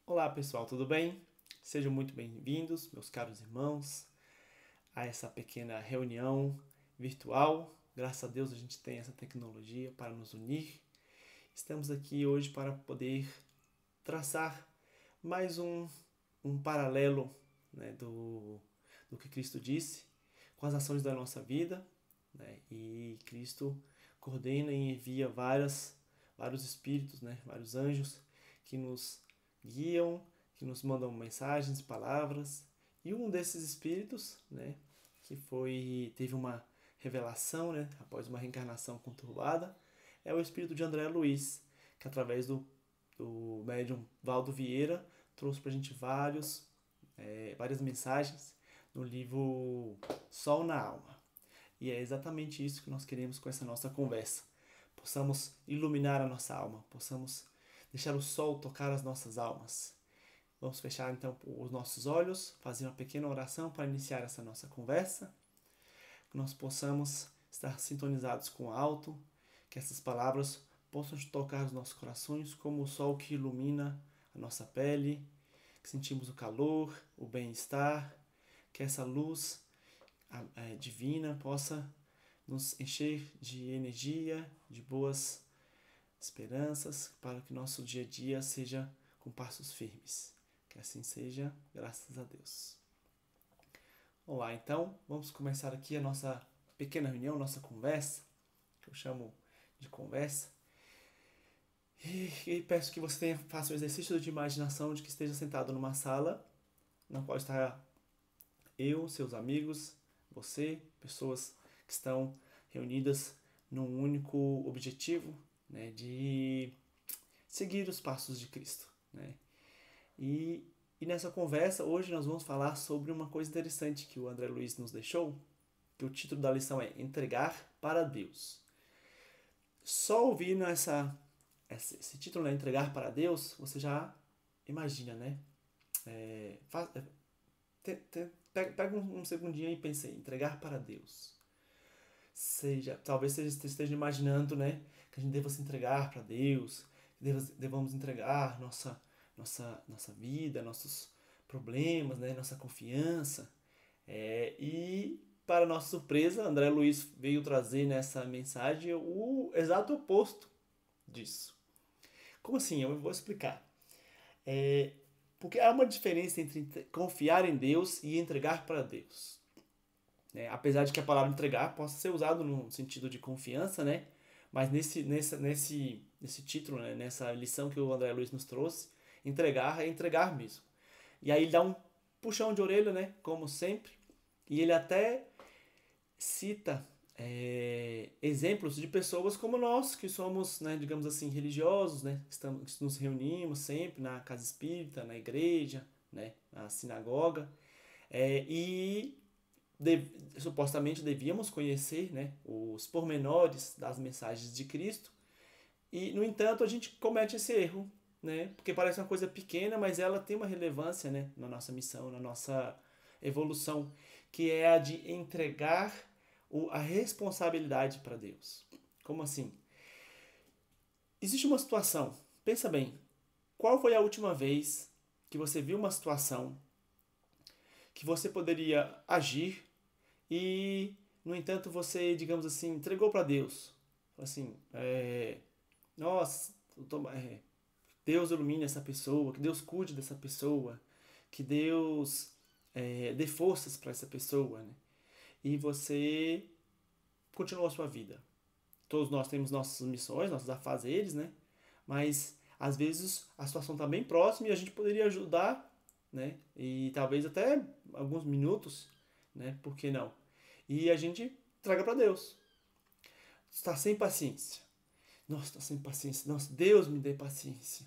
Olá pessoal, tudo bem? Sejam muito bem-vindos, meus caros irmãos, a essa pequena reunião virtual. Graças a Deus a gente tem essa tecnologia para nos unir. Estamos aqui hoje para poder traçar mais um paralelo, né, do que Cristo disse com as ações da nossa vida, né? E Cristo coordena e envia vários espíritos, né, vários anjos que nos guiam, que nos mandam mensagens, palavras. E um desses espíritos, né, teve uma revelação, né, após uma reencarnação conturbada, é o espírito de André Luiz, que através do médium Valdo Vieira trouxe para a gente várias mensagens no livro Sol na Alma. E é exatamente isso que nós queremos com essa nossa conversa. Possamos iluminar a nossa alma, possamos deixar o sol tocar as nossas almas. Vamos fechar então os nossos olhos, fazer uma pequena oração para iniciar essa nossa conversa, que nós possamos estar sintonizados com o alto, que essas palavras possam tocar os nossos corações como o sol que ilumina a nossa pele, que sentimos o calor, o bem-estar, que essa luz divina possa nos encher de energia, de boas esperanças, para que nosso dia a dia seja com passos firmes. Que assim seja, graças a Deus. Olá, então, vamos começar aqui a nossa pequena reunião, nossa conversa, que eu chamo de conversa. E peço que você faça um exercício de imaginação de que esteja sentado numa sala na qual está eu, seus amigos, você, pessoas que estão reunidas num único objetivo, né, de seguir os passos de Cristo, né? E nessa conversa, hoje nós vamos falar sobre uma coisa interessante que o André Luiz nos deixou, que o título da lição é Entregar para Deus. Só ouvindo esse título, né, Entregar para Deus, você já imagina, né? Pega um segundinho e pense aí, entregar para Deus. Talvez você esteja imaginando, né, que a gente deva se entregar para Deus, que devamos entregar nossa vida, nossos problemas, né, nossa confiança. E, para nossa surpresa, André Luiz veio trazer nessa mensagem o exato oposto disso. Como assim? Eu vou explicar. É, Porque há uma diferença entre confiar em Deus e entregar para Deus. Né? Apesar de que a palavra entregar possa ser usada no sentido de confiança, né? Mas nesse título, né? Nessa lição que o André Luiz nos trouxe, entregar é entregar mesmo. E aí ele dá um puxão de orelha, né? Como sempre. E ele até cita exemplos de pessoas como nós, que somos, né, digamos assim, religiosos, né? Que nos reunimos sempre na casa espírita, na igreja, né? Na sinagoga. E supostamente devíamos conhecer, né, os pormenores das mensagens de Cristo, e no entanto a gente comete esse erro, né, porque parece uma coisa pequena, mas ela tem uma relevância, né, na nossa missão, na nossa evolução, que é a de entregar a responsabilidade para Deus. Como assim? Existe uma situação, pensa bem, qual foi a última vez que você viu uma situação que você poderia agir e, no entanto, você, digamos assim, entregou para Deus? Assim, nossa, Deus ilumine essa pessoa, que Deus cuide dessa pessoa, que Deus dê forças para essa pessoa, né? E você continuou a sua vida. Todos nós temos nossas missões, nossos afazeres, né? Mas às vezes a situação está bem próxima e a gente poderia ajudar, né? E talvez até alguns minutos, né? Por que não? E a gente traga para Deus. Está sem paciência. Nossa, está sem paciência. Nossa, Deus me dê paciência.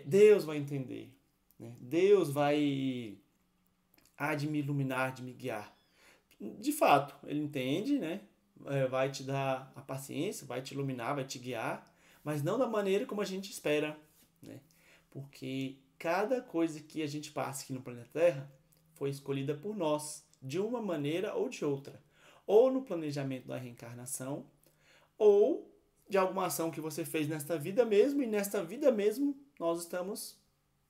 Deus vai entender. Né? Deus há de me iluminar, de me guiar. De fato, Ele entende, né? Vai te dar a paciência, vai te iluminar, vai te guiar, mas não da maneira como a gente espera, né? Porque cada coisa que a gente passa aqui no planeta Terra foi escolhida por nós, de uma maneira ou de outra. Ou no planejamento da reencarnação, ou de alguma ação que você fez nesta vida mesmo, e nesta vida mesmo nós estamos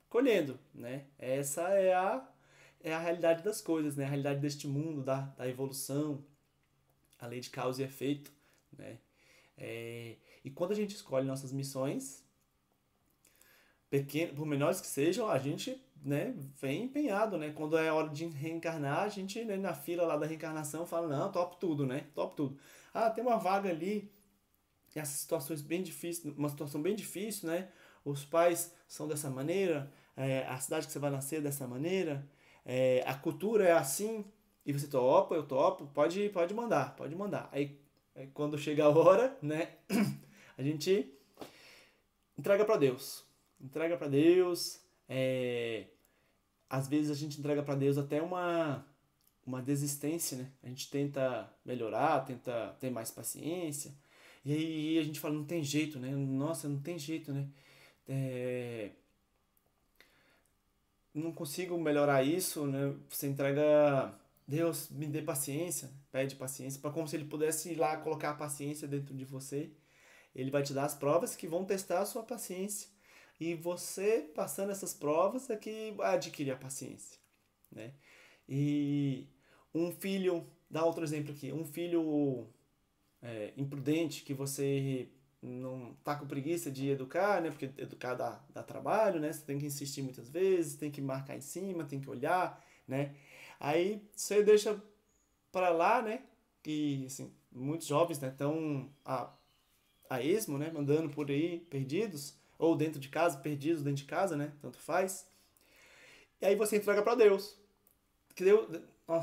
colhendo, né? Essa é a realidade das coisas, né? A realidade deste mundo, da evolução, a lei de causa e efeito, né? E quando a gente escolhe nossas missões, por menores que sejam, a gente, né, vem empenhado, né? Quando é hora de reencarnar, a gente, né, na fila lá da reencarnação fala, não, topo tudo, né? Topo tudo. Ah, tem uma vaga ali, essas situações bem difíceis, uma situação bem difícil, né? Os pais são dessa maneira, a cidade que você vai nascer é dessa maneira, a cultura é assim, e você topa, eu topo, pode mandar, pode mandar. Aí quando chega a hora, né, a gente entrega para Deus. Entrega para Deus, às vezes a gente entrega para Deus até uma desistência, né? A gente tenta melhorar, tenta ter mais paciência, e aí a gente fala, não tem jeito, né? Nossa, não tem jeito, né? É, não consigo melhorar isso, né? Você entrega, Deus me dê paciência, pede paciência, para como se ele pudesse ir lá colocar a paciência dentro de você. Ele vai te dar as provas que vão testar a sua paciência. E você, passando essas provas, é que vai adquirir a paciência, né? E um filho, dá outro exemplo aqui, um filho imprudente que você não tá com preguiça de educar, né? Porque educar dá trabalho, né? Você tem que insistir muitas vezes, tem que marcar em cima, tem que olhar, né? Aí você deixa para lá, né? E assim, muitos jovens, né, estão a esmo, né? Andando por aí perdidos, ou dentro de casa, perdidos dentro de casa, né? Tanto faz. E aí você entrega para Deus. Que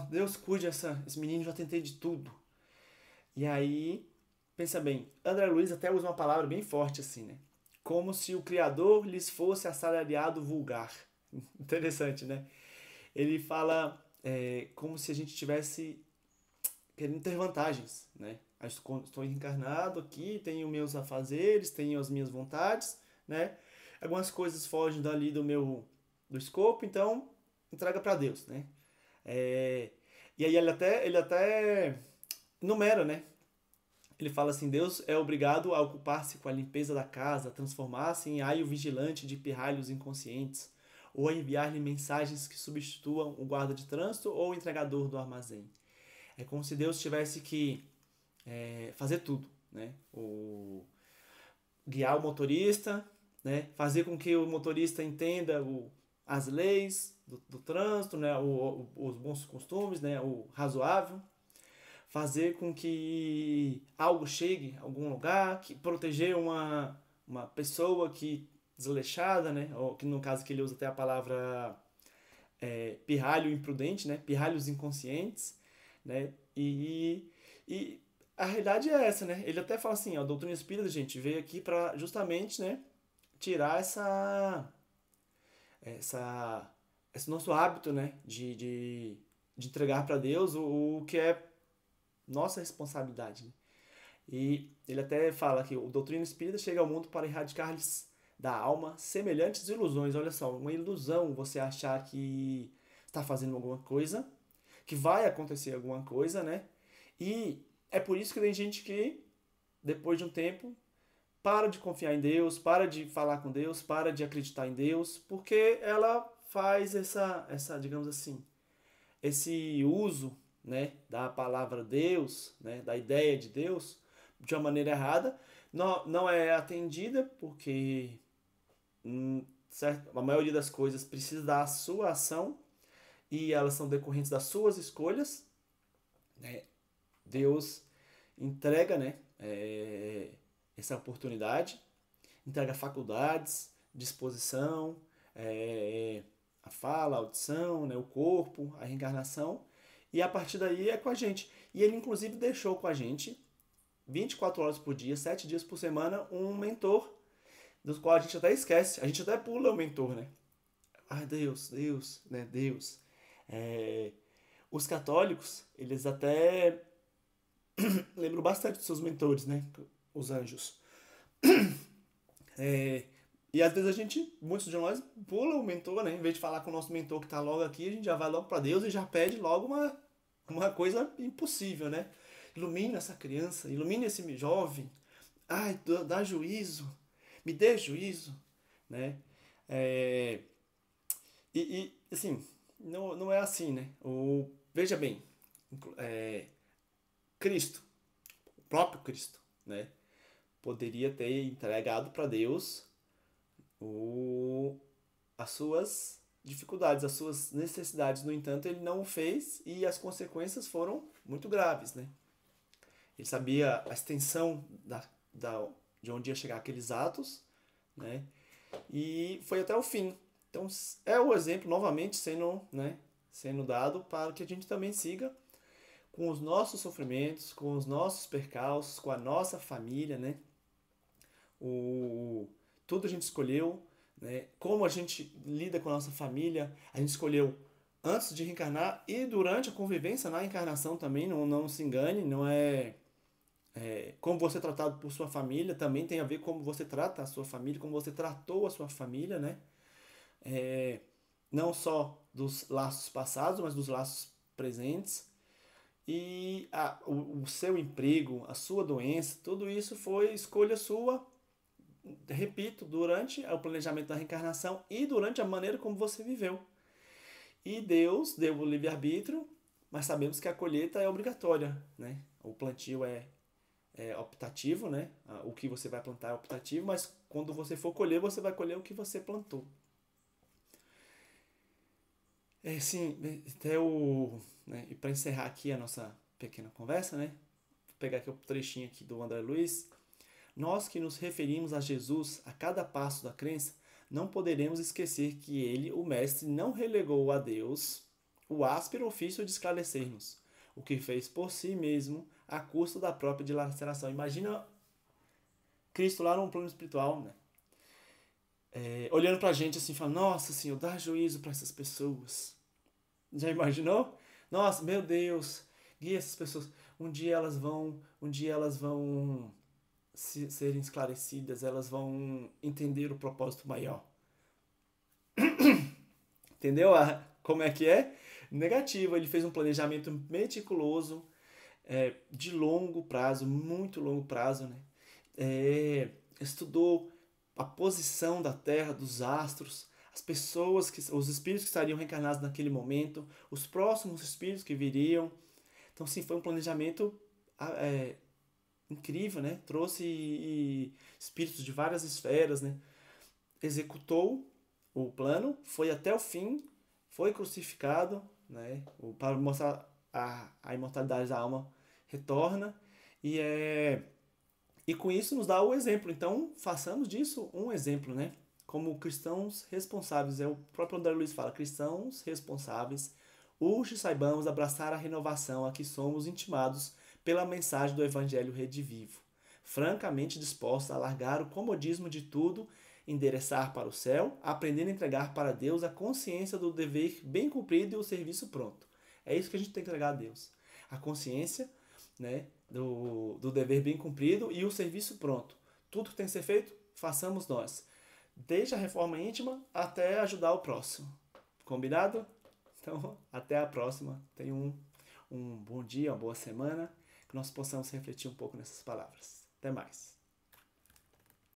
Deus cuide esse menino, já tentei de tudo. E aí, pensa bem, André Luiz até usa uma palavra bem forte assim, né? Como se o Criador lhes fosse assalariado vulgar. Interessante, né? Ele fala como se a gente tivesse querendo ter vantagens, né? Estou encarnado aqui, tenho meus afazeres, tenho as minhas vontades, né? Algumas coisas fogem dali do escopo, então entrega para Deus, né? É, e aí ele até numera, né? Ele fala assim: Deus é obrigado a ocupar-se com a limpeza da casa, a transformar-se em aio vigilante de pirralhos inconscientes, ou a enviar-lhe mensagens que substituam o guarda de trânsito ou o entregador do armazém. É como se Deus tivesse que fazer tudo, né? Guiar o motorista, né? Fazer com que o motorista entenda as leis do trânsito, né? Os bons costumes, né? O razoável, fazer com que algo chegue a algum lugar, que proteger uma pessoa que desleixada, né? Ou que no caso que ele usa até a palavra pirralho imprudente, né? Pirralhos inconscientes, né? E a realidade é essa, né? Ele até fala assim, ó, a doutrina espírita, gente, veio aqui para justamente, né, tirar essa esse nosso hábito, né, de entregar para Deus o que é nossa responsabilidade, né? E ele até fala que o doutrina espírita chega ao mundo para erradicar-lhes da alma semelhantes ilusões. Olha só, uma ilusão você achar que está fazendo alguma coisa, que vai acontecer alguma coisa, né? E é por isso que tem gente que, depois de um tempo, para de confiar em Deus, para de falar com Deus, para de acreditar em Deus, porque ela faz digamos assim, esse uso, né, da palavra Deus, né, da ideia de Deus, de uma maneira errada, não é atendida porque certo, a maioria das coisas precisa da sua ação e elas são decorrentes das suas escolhas, né? Deus entrega, né, essa oportunidade, entrega faculdades, disposição, a fala, a audição, né, o corpo, a reencarnação, e a partir daí é com a gente. E ele, inclusive, deixou com a gente, 24 horas por dia, 7 dias por semana, um mentor, dos qual a gente até esquece, a gente até pula o mentor, né? Ah, Deus, né, Deus. É, os católicos, eles até lembram bastante dos seus mentores, né? Os anjos. É, e às vezes muitos de nós, pula o mentor, né? Em vez de falar com o nosso mentor que está logo aqui, a gente já vai logo para Deus e já pede logo uma coisa impossível, né? Ilumina essa criança, ilumina esse jovem. Ai, dá juízo, me dê juízo, né? É, Assim, não é assim, né? Veja bem, é, Cristo, o próprio Cristo, né? Poderia ter entregado para Deus o, as suas dificuldades, as suas necessidades. No entanto, ele não o fez e as consequências foram muito graves, né? Ele sabia a extensão de onde ia chegar aqueles atos, né? E foi até o fim. Então, é o exemplo novamente sendo, né, sendo dado para que a gente também siga com os nossos sofrimentos, com os nossos percalços, com a nossa família, né? O, tudo a gente escolheu, né? Como a gente lida com a nossa família, a gente escolheu antes de reencarnar e durante a convivência na encarnação também, não se engane, não é, como você é tratado por sua família, também tem a ver como você trata a sua família, como você tratou a sua família, né? É, não só dos laços passados, mas dos laços presentes. E o seu emprego, a sua doença, tudo isso foi escolha sua, repito, durante o planejamento da reencarnação e durante a maneira como você viveu. E Deus deu o livre-arbítrio, mas sabemos que a colheita é obrigatória, né? O plantio é optativo, né? O que você vai plantar é optativo, mas quando você for colher, você vai colher o que você plantou. Sim, até né, e para encerrar aqui a nossa pequena conversa, né? Vou pegar aqui o trechinho aqui do André Luiz. Nós que nos referimos a Jesus a cada passo da crença, não poderemos esquecer que ele, o Mestre, não relegou a Deus o áspero ofício de esclarecer-nos, o que fez por si mesmo à custa da própria dilaceração. Imagina Cristo lá no plano espiritual, né? Olhando pra gente assim, falando, nossa Senhor, dá juízo para essas pessoas. Já imaginou? Nossa, meu Deus, guia essas pessoas. Um dia elas vão serem esclarecidas, elas vão entender o propósito maior. Entendeu como é que é? Negativo, ele fez um planejamento meticuloso, de longo prazo, muito longo prazo, né? Estudou a posição da Terra, dos astros, as pessoas, os espíritos que estariam reencarnados naquele momento, os próximos espíritos que viriam. Então, sim, foi um planejamento é, incrível, né? Trouxe espíritos de várias esferas, né? Executou o plano, foi até o fim, foi crucificado, né? Para mostrar a imortalidade da alma retorna e e com isso nos dá o exemplo. Então, façamos disso um exemplo, né? Como cristãos responsáveis, o próprio André Luiz fala, cristãos responsáveis, hoje saibamos abraçar a renovação a que somos intimados pela mensagem do Evangelho redivivo, francamente dispostos a largar o comodismo de tudo, endereçar para o céu, aprendendo a entregar para Deus a consciência do dever bem cumprido e o serviço pronto. É isso que a gente tem que entregar a Deus. A consciência, né, do dever bem cumprido e o serviço pronto. Tudo que tem que ser feito, façamos nós. Desde a reforma íntima até ajudar o próximo. Combinado? Então, até a próxima. Tenha um bom dia, uma boa semana. Que nós possamos refletir um pouco nessas palavras. Até mais.